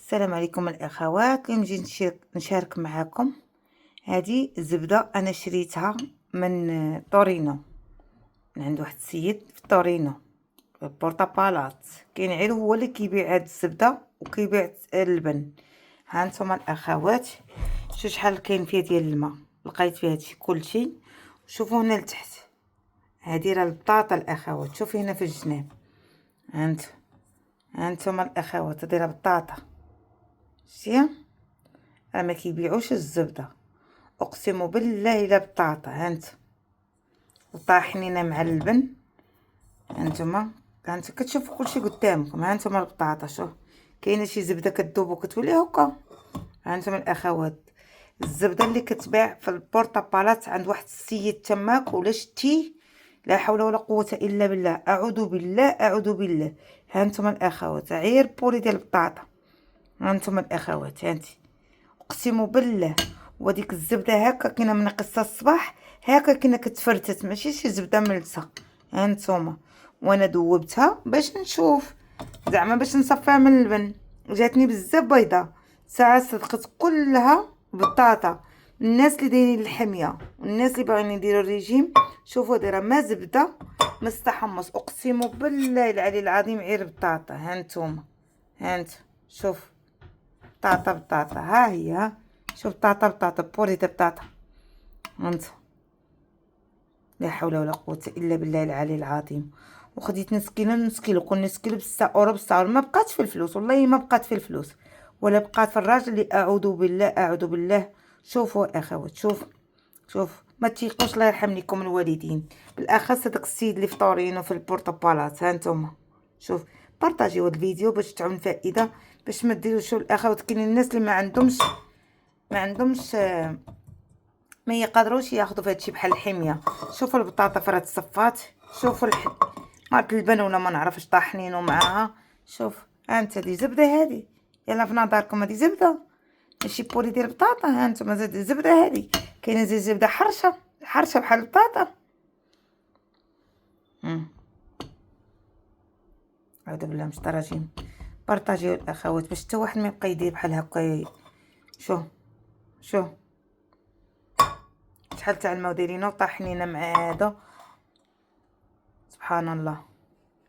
السلام عليكم الاخوات. اليوم نجي نشارك معكم هذه الزبده. انا شريتها من طورينو، من عند واحد السيد في طورينو بورطابالات. كاين غير هو اللي كيبيع هاد الزبده وكيبيع اللبن. ها نتوما الاخوات، شوفوا شحال كاين فيها ديال الماء. لقيت فيها هادشي كلشي. شوفوا هنا لتحت، هذه راه البطاطا الاخوات. شوفي هنا في الجناب، ها انتما الاخوات، هذه راه بطاطا. شتيها راه ما كيبيعوش الزبده، اقسم بالله الا بطاطا. هانت وطاحنينه مع اللبن. هانتوما كتشوفوا كلشي قدامكم. هانتوما البطاطا، شوف كاينه شي زبده كتذوب وكتولي هكا. هانتوما الاخوات، الزبده اللي كتباع في البورطابالات عند واحد السيد تماك، ولا شتي لا حول ولا قوه الا بالله. اعوذ بالله اعوذ بالله. هانتوما الاخوات، غير بولي ديال البطاطا. هانتوما الاخوات، هانتي اقسم بالله. وديك الزبده هكا كاينه من قصه الصباح، هكا كاينه كتفرتت، ماشي شي زبده ملسه. هانتوما، وانا ذوبتها باش نشوف زعما باش نصفيها من اللبن. جاتني بزاف بيضه، ساعه صدقت كلها بطاطا. الناس اللي دايرين الحميه والناس اللي باغيين يديروا الريجيم، شوفوا دايره ما زبده مستحمص. اقسم بالله العلي العظيم غير بطاطا. هانتوما، هانت شوف بطاطا ها هي. ها شوف بطاطا بوري ديال بطاطا. هانت لا حول ولا قوه الا بالله العلي العظيم. وخديت نص كيلو كل نص كيلو ب6 اورو. ما بقاتش في الفلوس، والله ما بقات في الفلوس، ولا بقات في الراجل اللي اعوذ بالله اعوذ بالله. شوفوا اخوات، شوف ما تيقوش. الله يرحم لكم الوالدين، بالاخص هذاك السيد اللي في طورينو في البورطابالات. ها انتم شوف، بارطاجيو هذا الفيديو باش تعم فائده، باش ما ديروش الاخوات. كاين الناس اللي ما عندهمش ما يقدروش ياخذوا في هادشي بحال الحميه. شوفوا البطاطا فرات صفات. شوفوا مارك اللبن ولا ما نعرفش طاحنينو معاها. شوف هانت هذه زبده. هذه يلا في نظركم هذه زبده ماشي بولي ديال البطاطا. ها انتم زاد الزبده هذه كاينه زي زبده حرشه بحال البطاطا. اعوذ بالله من الشيطان الرجيم. بارطاجيو الاخوات باش حتى واحد ما يبقى يدير بحال هكا. شوف شحال تاع الماء دايرينو طاحنينه مع هذا. سبحان الله.